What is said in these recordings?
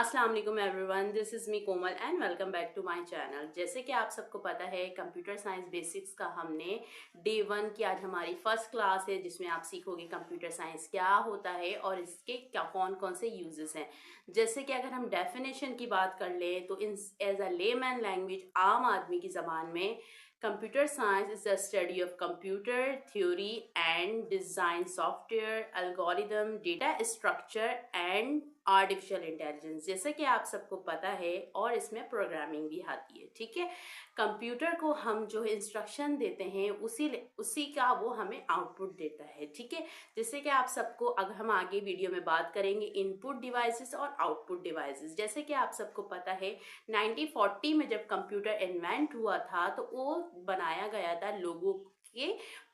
अस्सलाम वालेकुम everyone, this is me Komal and welcome back to my channel. जैसे कि आप सबको पता है, कंप्यूटर साइंस बेसिक्स का हमने डे 1 की आज हमारी फर्स्ट क्लास है, जिसमें आप सीखोगे कंप्यूटर साइंस क्या होता है और इसके क्या कौन कौन से यूजेस हैं। जैसे कि अगर हम डेफिनेशन की बात कर लें तो इन एज अ लेमैन लैंग्वेज, आम आदमी की ज़बान में, computer science is the study of computer theory and design software algorithm data structure and artificial intelligence. जैसे कि आप सबको पता है, और इसमें प्रोग्रामिंग भी आती है। ठीक है, कंप्यूटर को हम जो इंस्ट्रक्शन देते हैं उसी का वो हमें आउटपुट देता है। ठीक है, जैसे कि आप सबको अगर हम आगे वीडियो में बात करेंगे इनपुट डिवाइसेस और आउटपुट डिवाइसेस। जैसे कि आप सबको पता है 1940 में जब कंप्यूटर इन्वेंट हुआ था तो वो बनाया गया था लोगों के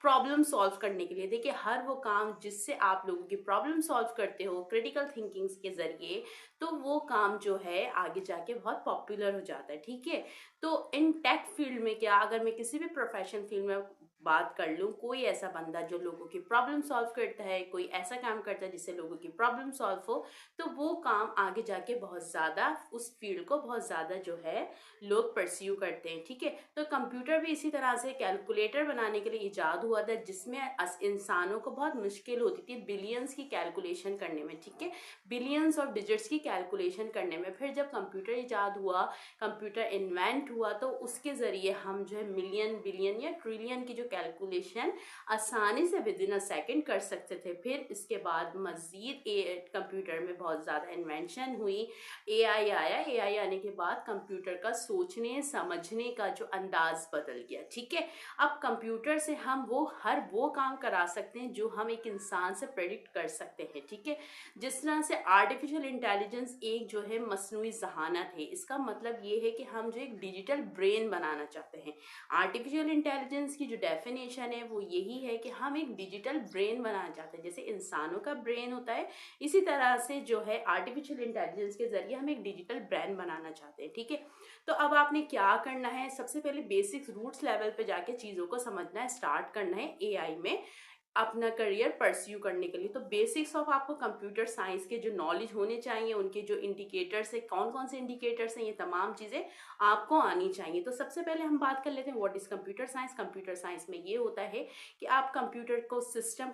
प्रॉब्लम सॉल्व करने के लिए। देखिए, हर वो काम जिससे आप लोगों की प्रॉब्लम सॉल्व करते हो क्रिटिकल थिंकिंग्स के जरिए, तो वो काम जो है आगे जाके बहुत पॉपुलर हो जाता है। ठीक है, तो इन टेक फील्ड में क्या, अगर मैं किसी भी प्रोफेशन फील्ड में बात कर लूँ, कोई ऐसा बंदा जो लोगों की प्रॉब्लम सॉल्व करता है, कोई ऐसा काम करता है जिससे लोगों की प्रॉब्लम सॉल्व हो, तो वो काम आगे जाके बहुत ज़्यादा उस फील्ड को बहुत ज़्यादा जो है लोग परस्यू करते हैं। ठीक है, तो कंप्यूटर भी इसी तरह से कैलकुलेटर बनाने के लिए इजाद हुआ था, जिसमें इंसानों को बहुत मुश्किल होती थी बिलियंस की कैलकुलेशन करने में। ठीक है, बिलियंस ऑफ डिजिट्स की कैलकुलेशन करने में। फिर जब कंप्यूटर इजाद हुआ, कंप्यूटर इन्वेंट हुआ, तो उसके ज़रिए हम जो है मिलियन बिलियन या ट्रिलियन की जो कैलकुलेशन आसानी से विद इन अ सेकेंड कर सकते थे। फिर इसके बाद मज़ीद कंप्यूटर में बहुत ज़्यादा इन्वेंशन हुई, एआई आया। एआई आने के बाद कंप्यूटर का सोचने समझने का जो अंदाज बदल गया। ठीक है, अब कंप्यूटर से हम हर वो काम करा सकते हैं जो हम एक इंसान से प्रेडिक्ट कर सकते हैं। ठीक है, जिस तरह से आर्टिफिशियल इंटेलिजेंस एक जो है मसनूई जहानत है। इसका मतलब ये है कि हम जो एक डिजिटल ब्रेन बनाना चाहते हैं। आर्टिफिशियल इंटेलिजेंस की जो डेफिनेशन है वो यही है कि हम एक डिजिटल ब्रेन बनाना चाहते हैं। जैसे इंसानों का ब्रेन होता है, इसी तरह से जो है आर्टिफिशियल इंटेलिजेंस के जरिए हम एक डिजिटल ब्रेन बनाना चाहते हैं। ठीक है, तो अब आपने क्या करना है, सबसे पहले बेसिक्स रूट्स लेवल पे जाके चीज़ों को समझना है, स्टार्ट करना है एआई में अपना करियर परस्यू करने के लिए। तो बेसिक्स ऑफ आपको कंप्यूटर साइंस के जो नॉलेज होने चाहिए, उनके जो इंडिकेटर्स है, कौन कौन से इंडिकेटर्स हैं, ये तमाम चीज़ें आपको आनी चाहिए। तो सबसे पहले हम बात कर लेते हैं what is computer science. Computer science में ये होता है कि आप कंप्यूटर को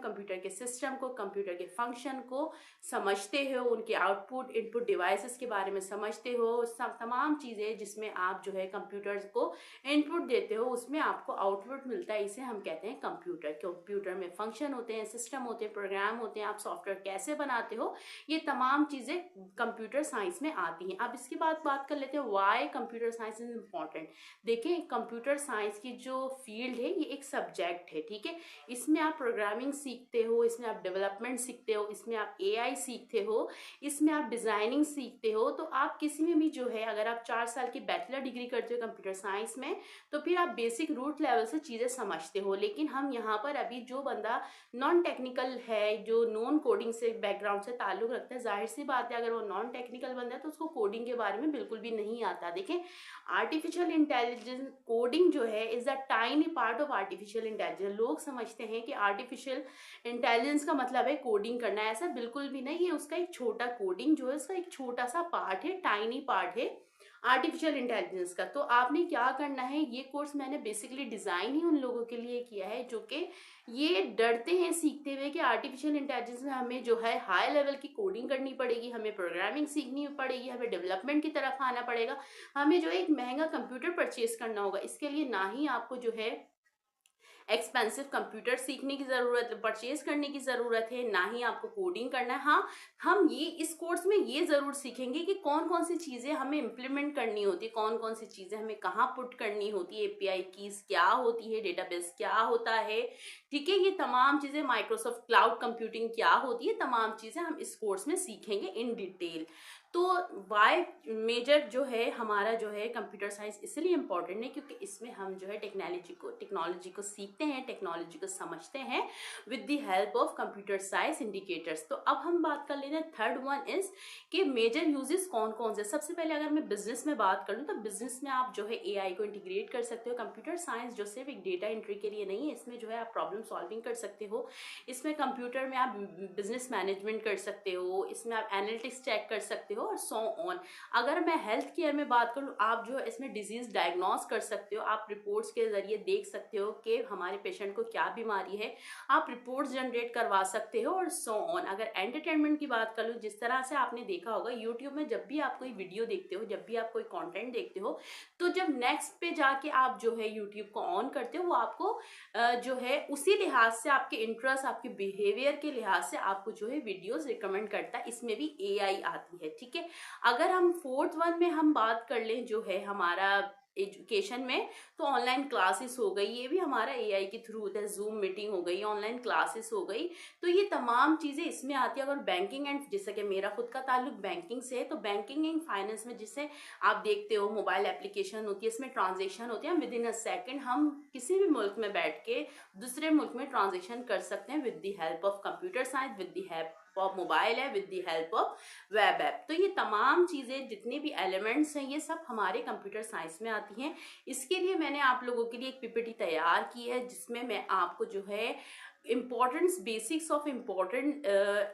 कंप्यूटर के सिस्टम को, कंप्यूटर के फंक्शन को समझते हो, उनके आउटपुट इनपुट डिवाइसेस के बारे में समझते हो। सब तमाम चीज़ें जिसमें आप जो है कंप्यूटर को इनपुट देते हो, उसमें आपको आउटपुट मिलता है, इसे हम कहते हैं कंप्यूटर। कंप्यूटर में फंक्शन होते हैं, सिस्टम होते हैं, प्रोग्राम होते हैं, आप सॉफ्टवेयर कैसे बनाते हो, ये तमाम चीज़ें कंप्यूटर साइंस में आती हैं। अब इसके बाद बात कर लेते हैं why computer science is important. देखिए, कंप्यूटर साइंस की जो फील्ड है ये एक सब्जेक्ट है। ठीक है, इसमें आप प्रोग्रामिंग सीखते हो, इसमें आप डेवलपमेंट सीखते हो, इसमें आप एआई सीखते हो, इसमें आप डिज़ाइनिंग सीखते हो। तो आप किसी में भी जो है, अगर आप 4 साल की बैचलर डिग्री करते हो कंप्यूटर साइंस में, तो फिर आप बेसिक रूट लेवल से चीज़ें समझते हो। लेकिन हम यहाँ पर अभी जो बंदा नॉन टेक्निकल है, जो नॉन कोडिंग से बैकग्राउंड से ताल्लुक़ रखता है, जाहिर सी बात है अगर वो नॉन टेक्निकल बंदा है तो उसको कोडिंग के बारे में बिल्कुल भी नहीं आता। देखें, आर्टिफिशियल इंटेलिजेंस कोडिंग जो है is a tiny part of artificial intelligence. लोग समझते हैं कि आर्टिफिशियल इंटेलिजेंस का मतलब है कोडिंग करना, ऐसा बिल्कुल भी नहीं है। उसका एक छोटा कोडिंग जो है, उसका एक छोटा सा पार्ट है, टाइनी पार्ट है आर्टिफिशियल इंटेलिजेंस का। तो आपने क्या करना है, ये कोर्स मैंने बेसिकली डिज़ाइन ही उन लोगों के लिए किया है जो कि ये डरते हैं सीखते हुए कि आर्टिफिशियल इंटेलिजेंस में हमें जो है हाई लेवल की कोडिंग करनी पड़ेगी, हमें प्रोग्रामिंग सीखनी पड़ेगी, हमें डेवलपमेंट की तरफ आना पड़ेगा, हमें जो है एक महंगा कंप्यूटर परचेज करना होगा। इसके लिए ना ही आपको जो है एक्सपेंसिव कंप्यूटर सीखने की ज़रूरत, परचेज करने की ज़रूरत है, ना ही आपको कोडिंग करना है। हाँ, हम ये इस कोर्स में ये ज़रूर सीखेंगे कि कौन कौन सी चीज़ें हमें इम्प्लीमेंट करनी होती है, कौन कौन सी चीज़ें हमें कहाँ पुट करनी होती है, एपीआई कीज़ क्या होती है, डेटाबेस क्या होता है। ठीक है, ये तमाम चीज़ें, माइक्रोसॉफ्ट क्लाउड कंप्यूटिंग क्या होती है, तमाम चीज़ें हम इस कोर्स में सीखेंगे इन डिटेल। तो वाई मेजर जो है हमारा जो है कंप्यूटर साइंस इसलिए इम्पॉर्टेंट है क्योंकि इसमें हम जो है टेक्नोलॉजी को सीखते हैं, टेक्नोलॉजी को समझते हैं with the help of computer science indicators. तो अब हम बात कर लेते हैं थर्ड वन इज कि मेजर यूजेस कौन कौन से। सबसे पहले अगर मैं बिजनेस में बात कर लूँ तो बिजनेस में आप जो है एआई को इंटीग्रेट कर सकते हो। कंप्यूटर साइंस जो सिर्फ एक डेटा एंट्री के लिए नहीं है, इसमें जो है आप प्रॉब्लम सॉल्विंग कर सकते हो, इसमें कंप्यूटर में आप बिजनेस मैनेजमेंट कर सकते हो, इसमें आप एनालिटिक्स चेक कर सकते हो, हो और सो ऑन। अगर मैं हेल्थ केयर में बात करूँ, आप जो है इसमें डिजीज डायग्नोस कर सकते हो, आप रिपोर्ट्स के जरिए देख सकते हो कि हमारे पेशेंट को क्या बीमारी है, आप रिपोर्ट्स जनरेट करवा सकते हो और सो ऑन। अगर एंटरटेनमेंट की बात कर लूँ, जिस तरह से आपने देखा होगा यूट्यूब में जब भी आप कोई वीडियो देखते हो, जब भी आप कोई कंटेंट देखते हो, तो जब नेक्स्ट पे जाके आप जो है यूट्यूब को ऑन करते हो, वो आपको जो है उसी लिहाज से, आपके इंटरेस्ट, आपके बिहेवियर के लिहाज से आपको जो है वीडियोस रिकमेंड करता है। इसमें भी एआई आती है, ठीक है। अगर हम फोर्थ वन में हम बात कर लें जो है हमारा एजुकेशन में, तो ऑनलाइन क्लासेस हो गई, ये भी हमारा एआई के थ्रू होता है। जूम मीटिंग हो गई, ऑनलाइन क्लासेस हो गई, तो ये तमाम चीज़ें इसमें आती है। अगर बैंकिंग एंड, जैसे कि मेरा खुद का ताल्लुक बैंकिंग से है, तो बैंकिंग एंड फाइनेंस में जिसे आप देखते हो मोबाइल एप्लीकेशन होती है, इसमें ट्रांजेक्शन होती है, विद इन अ सेकेंड हम किसी भी मुल्क में बैठ के दूसरे मुल्क में ट्रांजेक्शन कर सकते हैं with the help of computer science, with the help of mobile है, with the help of web app. तो ये तमाम चीज़ें जितने भी एलिमेंट्स हैं, ये सब हमारे कंप्यूटर साइंस में आती हैं। इसके लिए मैंने आप लोगों के लिए एक पीपीटी तैयार की है, जिसमें मैं आपको जो है importance, basics of important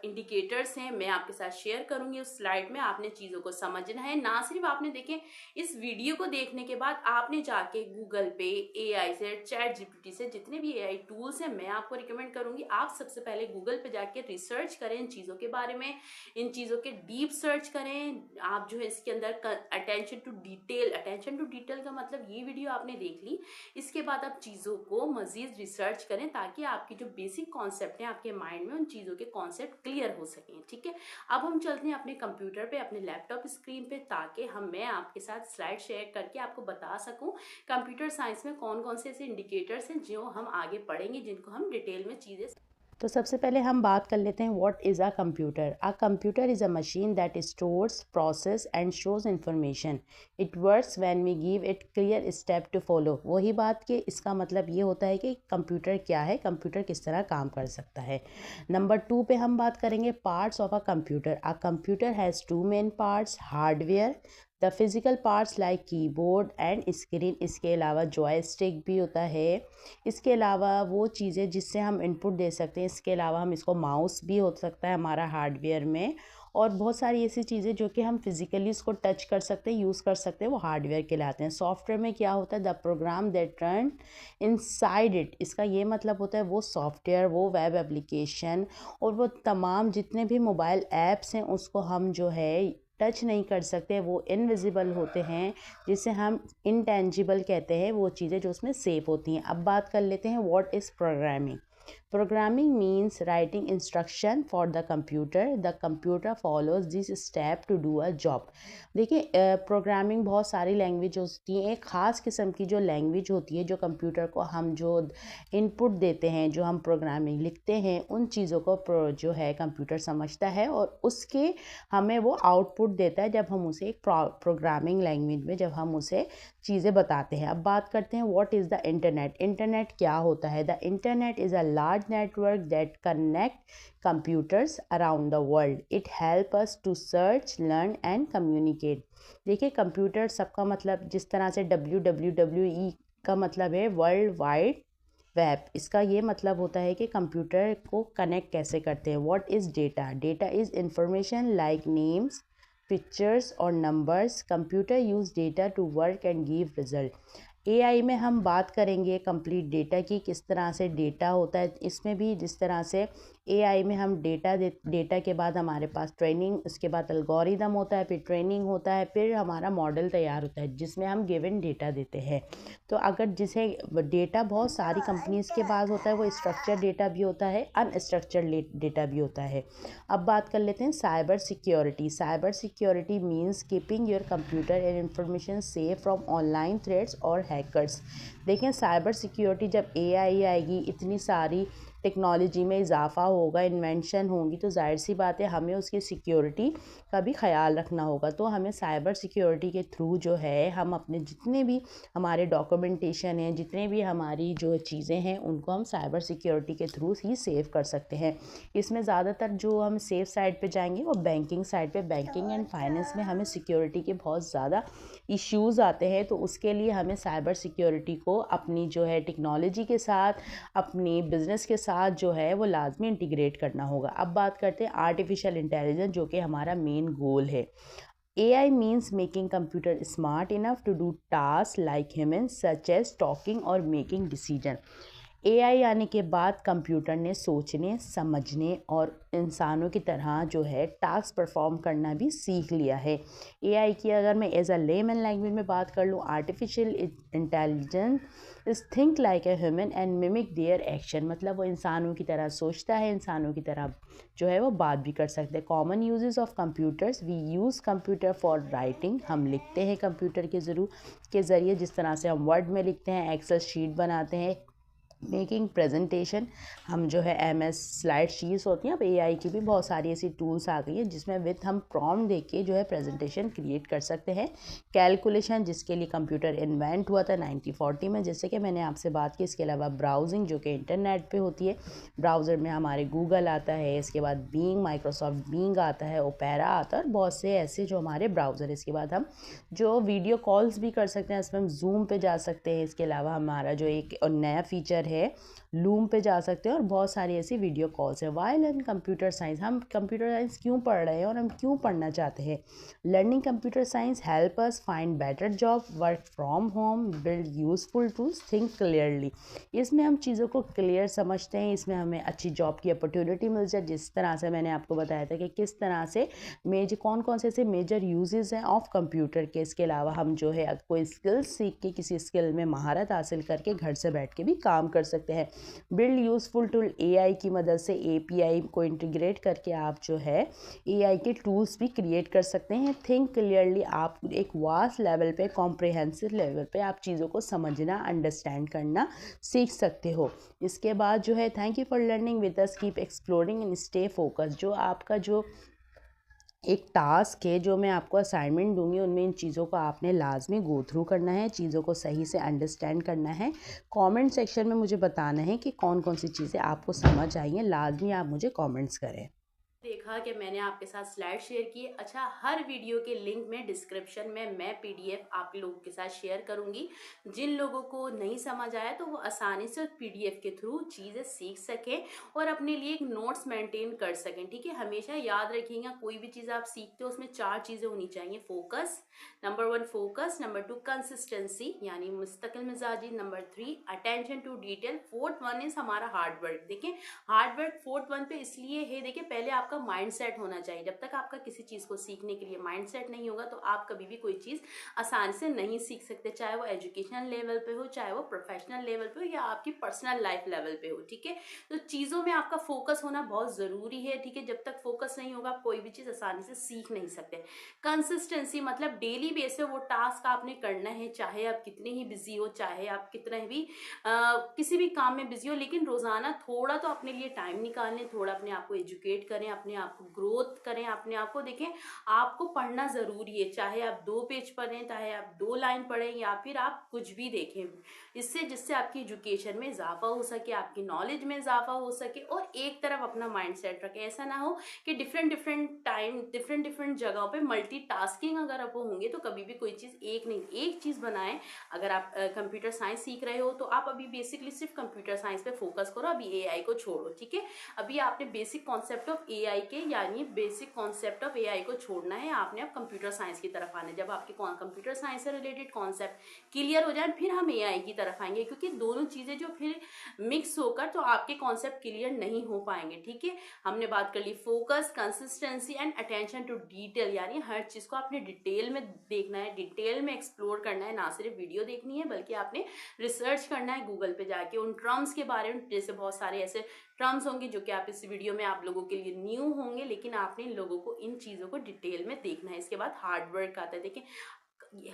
indicators हैं, मैं आपके साथ शेयर करूंगी। उस स्लाइड में आपने चीज़ों को समझना है। ना सिर्फ आपने देखें, इस वीडियो को देखने के बाद आपने जाके गूगल पे, एआई से, चैट जीपीटी से, जितने भी एआई टूल्स हैं, मैं आपको रिकमेंड करूंगी आप सबसे पहले गूगल पे जाके रिसर्च करें इन चीज़ों के बारे में, इन चीज़ों के डीप सर्च करें। आप जो है इसके अंदर attention to detail, attention to detail का मतलब ये वीडियो आपने देख ली, इसके बाद आप चीज़ों को मजीद रिसर्च करें, ताकि आपकी जो बेसिक कॉन्सेप्ट हैं आपके माइंड में, उन चीज़ों के कॉन्सेप्ट क्लियर हो सकें, ठीक है। अब हम चलते हैं अपने कंप्यूटर पे, अपने लैपटॉप स्क्रीन पे, ताकि मैं आपके साथ स्लाइड शेयर करके आपको बता सकूं कंप्यूटर साइंस में कौन कौन से ऐसे इंडिकेटर्स हैं जो हम आगे पढ़ेंगे, जिनको हम डिटेल में चीज़ें। तो सबसे पहले हम बात कर लेते हैं what is a computer. A computer is a machine that stores, process and shows information. It works when we give it clear step to follow. वही बात कि इसका मतलब ये होता है कि कंप्यूटर क्या है, कंप्यूटर किस तरह काम कर सकता है। नंबर 2 पे हम बात करेंगे parts of a computer. A computer has 2 main parts, hardware, the physical parts like keyboard and screen. इसके अलावा जॉयस्टिक भी होता है। इसके अलावा वो चीज़ें जिससे हम इनपुट दे सकते हैं, इसके अलावा हम इसको माउस भी हो सकता है हमारा हार्डवेयर में, और बहुत सारी ऐसी चीज़ें जो कि हम फिज़िकली इसको टच कर सकते हैं, यूज़ कर सकते हैं, वो हार्डवेयर कहलाते हैं। सॉफ्टवेयर में क्या होता है, the program that run inside it. इसका ये मतलब होता है वो सॉफ्टवेयर, वो वेब एप्लीकेशन और वो तमाम जितने भी मोबाइल ऐप्स हैं, उसको हम जो है टच नहीं कर सकते, वो इनविजिबल होते हैं, जिसे हम इनटेंजिबल कहते हैं, वो चीज़ें जो उसमें सेव होती हैं। अब बात कर लेते हैं what is programming. Programming means writing instruction for the computer. The computer follows this step to do a job. देखिए प्रोग्रामिंग बहुत सारी लैंग्वेज होती हैं। एक ख़ास किस्म की जो लैंग्वेज होती है, जो कंप्यूटर को हम जो इनपुट देते हैं, जो हम प्रोग्रामिंग लिखते हैं, उन चीज़ों को जो है कंप्यूटर समझता है और उसके हमें वो आउटपुट देता है, जब हम उसे एक प्रोग्रामिंग लैंग्वेज में जब हम उसे चीज़ें बताते हैं। अब बात करते हैं what is the internet. Internet क्या होता है। The internet is a large network that connect computers around the world. It help us to search, learn and communicate. देखिए कंप्यूटर सबका मतलब, जिस तरह से WWWE का मतलब है वर्ल्ड वाइड वेब, इसका ये मतलब होता है कि कंप्यूटर को कनेक्ट कैसे करते हैं। What is data. Data is information like names, pictures or numbers. Computer use data to work and give result. AI में हम बात करेंगे कंप्लीट डेटा की, किस तरह से डेटा होता है। इसमें भी जिस तरह से एआई में हम डेटा के बाद हमारे पास ट्रेनिंग, उसके बाद एल्गोरिदम होता है, फिर ट्रेनिंग होता है, फिर हमारा मॉडल तैयार होता है जिसमें हम गिवन डेटा देते हैं। तो अगर जिसे डेटा बहुत सारी कंपनीज़ के पास होता है, वो स्ट्रक्चर डेटा भी होता है, अनस्ट्रक्चर्ड डेटा भी होता है। अब बात कर लेते हैं cyber security. Cyber security means keeping your computer and information safe from online threats और हैकर्स। देखें साइबर सिक्योरिटी, जब एआई आएगी, इतनी सारी टेक्नोलॉजी में इजाफा होगा, इन्वेंशन होंगी, तो जाहिर सी बात है हमें उसकी सिक्योरिटी का भी ख्याल रखना होगा। तो हमें साइबर सिक्योरिटी के थ्रू जो है हम अपने जितने भी हमारे डॉक्यूमेंटेशन हैं, जितने भी हमारी जो चीज़ें हैं, उनको हम साइबर सिक्योरिटी के थ्रू ही सेव कर सकते हैं। इसमें ज़्यादातर जो हम सेफ साइड पे जाएंगे वो बैंकिंग साइड पे। बैंकिंग एंड फाइनेंस में हमें सिक्योरिटी के बहुत ज़्यादा इश्यूज़ आते हैं, तो उसके लिए हमें साइबर सिक्योरिटी को अपनी जो है टेक्नोलॉजी के साथ, अपनी बिज़नेस के साथ जो है वो लाजमी इंटीग्रेट करना होगा। अब बात करते हैं आर्टिफिशियल इंटेलिजेंस, जो कि हमारा मेन गोल है। AI means making computer smart enough to do tasks like humans, such as talking or making decision. AI आने के बाद कंप्यूटर ने सोचने, समझने और इंसानों की तरह जो है टास्क परफॉर्म करना भी सीख लिया है। AI की अगर मैं एज अ लेमन लैंग्वेज में बात कर लूँ, artificial intelligence is think like a human and mimic their action, मतलब वो इंसानों की तरह सोचता है, इंसानों की तरह जो है वो बात भी कर सकते हैं। Common uses of computers, we use computer for writing, हम लिखते हैं कंप्यूटर के ज़रिए, जिस तरह से हम वर्ड में लिखते हैं, एक्सेल शीट बनाते हैं। मेकिंग प्रेजेंटेशन, हम जो है MS स्लाइड शीट्स होती हैं, अब AI की भी बहुत सारी ऐसी टूल्स आ गई हैं जिसमें विथ हम प्रॉम्प्ट दे के जो है प्रेजेंटेशन क्रिएट कर सकते हैं। कैलकुलेशन, जिसके लिए कंप्यूटर इन्वेंट हुआ था 1940 में, जैसे कि मैंने आपसे बात की। इसके अलावा ब्राउजिंग, जो कि इंटरनेट पे होती है, ब्राउज़र में हमारे गूगल आता है, इसके बाद बीइंग, माइक्रोसॉफ्ट बीइंग आता है, ओपेरा आता है और बहुत से ऐसे जो हमारे ब्राउज़र। इसके बाद हम जो वीडियो कॉल्स भी कर सकते हैं, इसमें हम जूम पे जा सकते हैं। इसके अलावा हमारा जो एक और नया फीचर है, लूम पे जा सकते हैं और बहुत सारी ऐसी वीडियो कॉल्स है। वाइल इन कंप्यूटर साइंस, हम कंप्यूटर साइंस क्यों पढ़ रहे हैं और हम क्यों पढ़ना चाहते हैं? Learning computer science help us find better job, work from home, build useful tools, think clearly. इसमें हम चीज़ों को क्लियर समझते हैं, इसमें हमें अच्छी जॉब की अपॉर्चुनिटी मिल जाए। जिस तरह से मैंने आपको बताया था कि किस तरह से कौन कौन से ऐसे मेजर यूजेस हैं ऑफ कंप्यूटर के। इसके अलावा हम जो है कोई स्किल सीख के, किसी स्किल में महारत हासिल करके घर से बैठ के भी काम कर सकते हैं। बिल्ड यूजफुल टूल, AI की मदद से API को इंटीग्रेट करके आप जो है AI के टूल्स भी क्रिएट कर सकते हैं। थिंक क्लियरली, आप एक वास्ट लेवल पे, कॉम्प्रिहेंसिव लेवल पे आप चीज़ों को समझना, अंडरस्टैंड करना सीख सकते हो। इसके बाद जो है thank you for learning with us, keep exploring and stay focus. जो आपका जो एक टास्क है, जो मैं आपको असाइनमेंट दूंगी, उनमें इन चीज़ों को आपने लाजमी गो थ्रू करना है, चीज़ों को सही से अंडरस्टैंड करना है। कमेंट सेक्शन में मुझे बताना है कि कौन कौन सी चीज़ें आपको समझ आई हैं, लाजमी आप मुझे कमेंट्स करें। देखा कि मैंने आपके साथ स्लाइड शेयर की। अच्छा, हर वीडियो के लिंक में डिस्क्रिप्शन में मैं PDF आप लोगों के साथ शेयर करूंगी। जिन लोगों को नहीं समझ आया तो वो आसानी से PDF के थ्रू चीज़ें सीख सकें और अपने लिए एक नोट्स मेंटेन कर सकें। ठीक है, हमेशा याद रखिएगा, कोई भी चीज़ आप सीखते हो उसमें 4 चीज़ें होनी चाहिए। Focus, number 1 focus, number 2 consistency यानी मुस्तकिल मिजाजी, number 3 attention to detail, fourth one is हमारा हार्ड वर्क। देखिए, हार्ड वर्क फोर्थ वन पे इसलिए है, देखिए पहले आपका माइंड सेट होना चाहिए। जब तक आपका किसी चीज को सीखने के लिए माइंड सेट नहीं होगा तो आप कभी भी कोई चीज आसानी से नहीं सीख सकते, चाहे वो एजुकेशनल लेवल पे हो, चाहे वो प्रोफेशनल लेवल पे हो या आपकी पर्सनल लाइफ लेवल पे हो। ठीक है, तो चीजों में आपका फोकस होना बहुत जरूरी है। ठीक है, जब तक फोकस नहीं होगा आप कोई भी चीज आसानी से सीख नहीं सकते। कंसिस्टेंसी मतलब डेली बेस पे वो टास्क आपने करना है, चाहे आप कितने ही बिजी हो, चाहे आप कितने भी किसी भी काम में बिजी हो, लेकिन रोजाना थोड़ा तो अपने लिए टाइम निकालें, थोड़ा अपने आप को एजुकेट करें, अपने आप को ग्रोथ करें, अपने आप को देखें। आपको पढ़ना जरूरी है, चाहे आप 2 पेज पढ़ें, चाहे आप 2 लाइन पढ़ें या फिर आप कुछ भी देखें, इससे जिससे आपकी एजुकेशन में इजाफा हो सके, आपकी नॉलेज में इजाफा हो सके। और एक तरफ अपना माइंड सेट रखें, ऐसा ना हो कि different different time, different different जगहों पे मल्टीटास्किंग अगर आप होंगे तो कभी भी कोई चीज़ एक चीज़ बनाएं। अगर आप कंप्यूटर साइंस सीख रहे हो तो आप अभी बेसिकली सिर्फ कंप्यूटर साइंस पे फोकस करो, अभी AI को छोड़ो। ठीक है, अभी आपने बेसिक कॉन्सेप्ट ऑफ AI के यानी बेसिक कॉन्सेप्ट ऑफ AI को छोड़ना है, आपने अब कंप्यूटर साइंस की तरफ आना है। जब आपके कंप्यूटर साइंस से रिलेटेड कॉन्सेप्ट क्लियर हो जाए फिर हम AI की तरफ आएंगे, क्योंकि दोनों चीज़ें जो फिर मिक्स होकर तो आपके कॉन्सेप्ट क्लियर नहीं हो पाएंगे। ठीक है, हमने बात कर ली focus, consistency and attention to detail, यानी हर चीज़ को आपने डिटेल में देखना है, डिटेल में एक्सप्लोर करना है, ना सिर्फ वीडियो देखनी है बल्कि आपने रिसर्च करना है गूगल पे जाके उन टर्म्स के बारे में। जैसे बहुत सारे ऐसे टर्म्स होंगे जो कि आप इस वीडियो में आप लोगों के लिए न्यू होंगे, लेकिन आपने इन लोगों को, इन चीज़ों को डिटेल में देखना है। इसके बाद हार्ड वर्क आता है। देखिए,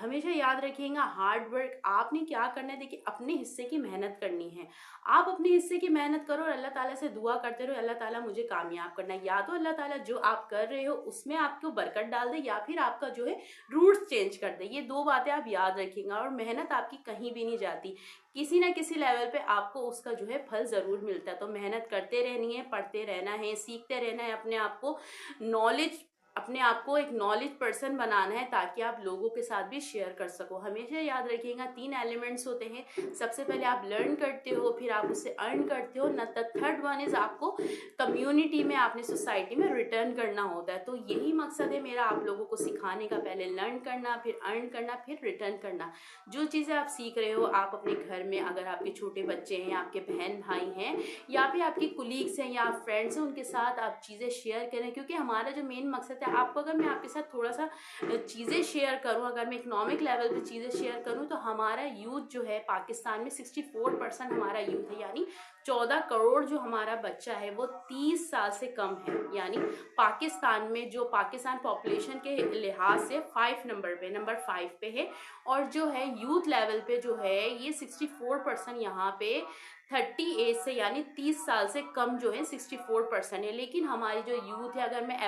हमेशा याद रखिएगा, हार्ड वर्क आपने क्या करना है, देखिए अपने हिस्से की मेहनत करनी है। आप अपने हिस्से की मेहनत करो और अल्लाह ताला से दुआ करते रहो, अल्लाह ताला मुझे कामयाब करना है। या तो अल्लाह ताला जो आप कर रहे हो उसमें आपको बरकत डाल दे या फिर आपका जो है रूट्स चेंज कर दे। ये 2 बातें आप याद रखिएगा। और मेहनत आपकी कहीं भी नहीं जाती, किसी ना किसी लेवल पे आपको उसका जो है फल ज़रूर मिलता है। तो मेहनत करते रहनी है, पढ़ते रहना है, सीखते रहना है, अपने आप को नॉलेज अपने आप को एक नॉलेज पर्सन बनाना है ताकि आप लोगों के साथ भी शेयर कर सको। हमेशा याद रखिएगा 3 एलिमेंट्स होते हैं। सबसे पहले आप लर्न करते हो, फिर आप उससे अर्न करते हो, न द थर्ड वन इज आपको कम्युनिटी में, आपने सोसाइटी में रिटर्न करना होता है। तो यही मकसद है मेरा आप लोगों को सिखाने का, पहले लर्न करना, फिर अर्न करना, फिर रिटर्न करना। जो चीज़ें आप सीख रहे हो आप अपने घर में, अगर आपके छोटे बच्चे हैं, आपके बहन भाई हैं, या फिर आपके कुलीग्स हैं या फ्रेंड्स हैं, उनके साथ आप चीज़ें शेयर करें। क्योंकि हमारा जो मेन मकसद है, आपको अगर मैं आपके साथ थोड़ा सा चीज़ें शेयर करूं, अगर मैं इकोनॉमिक लेवल पे चीज़ें शेयर करूं, तो हमारा यूथ जो है पाकिस्तान में 64% हमारा यूथ है, यानी 14 करोड़ जो हमारा बच्चा है वो 30 साल से कम है। यानी पाकिस्तान में जो पाकिस्तान पॉपुलेशन के लिहाज से 5 नंबर पे, नंबर 5 पे है। और जो है यूथ लेवल पे जो है ये 64% यहाँ पे 30 एज से, यानी 30 साल से कम जो है 64% है। लेकिन हमारी जो यूथ है, अगर मैं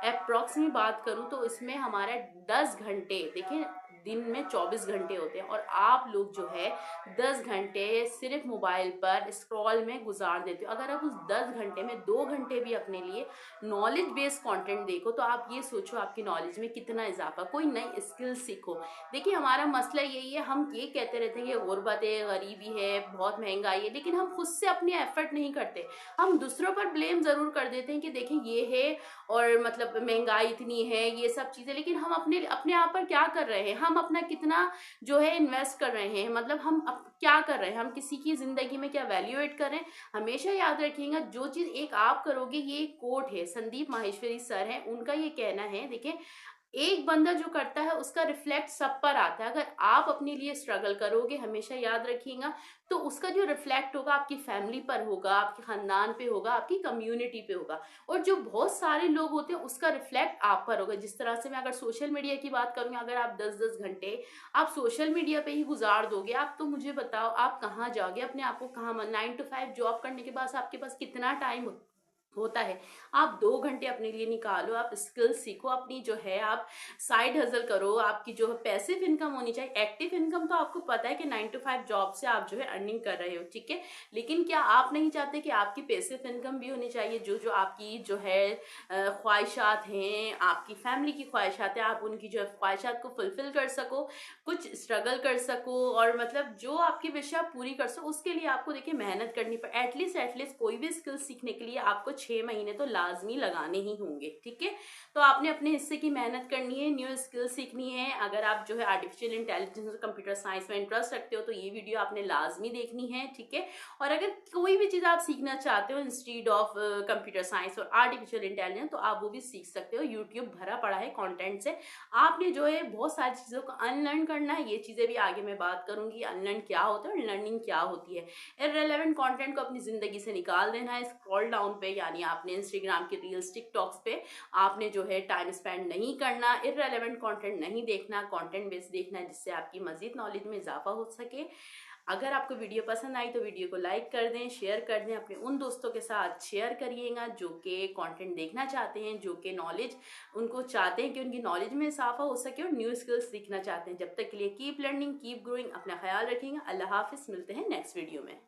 अप्रॉक्स में बात करूं तो इसमें हमारा 10 घंटे, देखिए दिन में 24 घंटे होते हैं और आप लोग जो है 10 घंटे सिर्फ मोबाइल पर स्क्रॉल में गुजार देते हो। अगर आप उस 10 घंटे में 2 घंटे भी अपने लिए नॉलेज बेस्ड कंटेंट देखो तो आप ये सोचो आपकी नॉलेज में कितना इजाफा, कोई नई स्किल सीखो। देखिए हमारा मसला यही है, हम ये कहते रहते हैं कि गुर्बत है, गरीबी है, बहुत महंगाई है, लेकिन हम खुद से अपने एफर्ट नहीं करते। हम दूसरों पर ब्लेम ज़रूर कर देते हैं कि देखिए ये है और मतलब महंगाई इतनी है, ये सब चीज़ें, लेकिन हम अपने अपने आप पर क्या कर रहे हैं, हम अपना कितना जो है इन्वेस्ट कर रहे हैं, मतलब हम क्या कर रहे हैं, हम किसी की ज़िंदगी में क्या वैल्यूएट कर रहे हैं। हमेशा याद रखिएगा जो चीज़ एक आप करोगे, ये एक कोट है, संदीप माहेश्वरी सर हैं, उनका ये कहना है, देखिए एक बंदा जो करता है उसका रिफ्लेक्ट सब पर आता है। अगर आप अपने लिए स्ट्रगल करोगे, हमेशा याद रखिएगा, तो उसका जो रिफ्लेक्ट होगा आपकी फैमिली पर होगा, आपके खानदान पे होगा, आपकी कम्युनिटी पे होगा। और जो बहुत सारे लोग होते हैं उसका रिफ्लेक्ट आप पर होगा। जिस तरह से मैं अगर सोशल मीडिया की बात करूँगी, अगर आप 10-10 घंटे आप सोशल मीडिया पे ही गुजार दोगे, आप तो मुझे बताओ आप कहाँ जाओगे, अपने आप को कहाँ, 9 to 5 जॉब करने के बाद आपके पास कितना टाइम होता है। आप 2 घंटे अपने लिए निकालो, आप स्किल सीखो, अपनी जो है आप साइड हसल करो। आपकी जो पैसिव इनकम होनी चाहिए, एक्टिव इनकम तो आपको पता है कि 9 to 5 जॉब से आप जो है अर्निंग कर रहे हो, ठीक है। लेकिन क्या आप नहीं चाहते कि आपकी पैसिव इनकम भी होनी चाहिए, जो जो आपकी जो है ख्वाहिशात हैं, आपकी फैमिली की ख्वाहिशात हैं, आप उनकी जो है ख्वाहिशात को फुलफिल कर सको, कुछ स्ट्रगल कर सको, और मतलब जो आपकी विश आप पूरी कर सको, उसके लिए आपको देखिए मेहनत करनी पड़े। एटलीस्ट कोई भी स्किल सीखने के लिए आपको 6 महीने तो लाजमी लगाने ही होंगे, ठीक है। तो आपने अपने हिस्से की मेहनत करनी है, न्यू स्किल सीखनी है। अगर आप जो है आर्टिफिशियल इंटेलिजेंस और कंप्यूटर साइंस में इंटरेस्ट रखते हो तो ये वीडियो आपने लाजमी देखनी है, ठीक है। और अगर कोई भी चीज़ आप सीखना चाहते हो इंस्टीड ऑफ कंप्यूटर साइंस और आर्टिफिशियल इंटेलिजेंस, तो आप वो भी सीख सकते हो। यूट्यूब भरा पड़ा है कंटेंट से। आपने जो है बहुत सारी चीज़ों को अनलर्न करना है। ये चीज़ें भी आगे मैं बात करूंगी, अनलर्न क्या होता है और लर्निंग क्या होती है। इररिलेवेंट कंटेंट को अपनी ज़िंदगी से निकाल देना है। स्क्रॉल डाउन पे, यानी आपने इंस्टाग्राम के रील्स, टिकटॉक्स पे आपने जो है टाइम स्पेंड नहीं करना, इररिलेवेंट कंटेंट नहीं देखना, कंटेंट बेस्ड देखना है, जिससे आपकी मजीद नॉलेज में इजाफा हो सके। अगर आपको वीडियो पसंद आई तो वीडियो को लाइक कर दें, शेयर कर दें, अपने उन दोस्तों के साथ शेयर करिएगा जो कि कंटेंट देखना चाहते हैं, जो कि नॉलेज उनको चाहते हैं कि उनकी नॉलेज में इजाफा हो सके और न्यू स्किल्स सीखना चाहते हैं। जब तक के लिए कीप लर्निंग, कीप ग्रोइंग, अपना ख्याल रखिएगा। अल्लाह हाफिज़, मिलते हैं नेक्स्ट वीडियो में।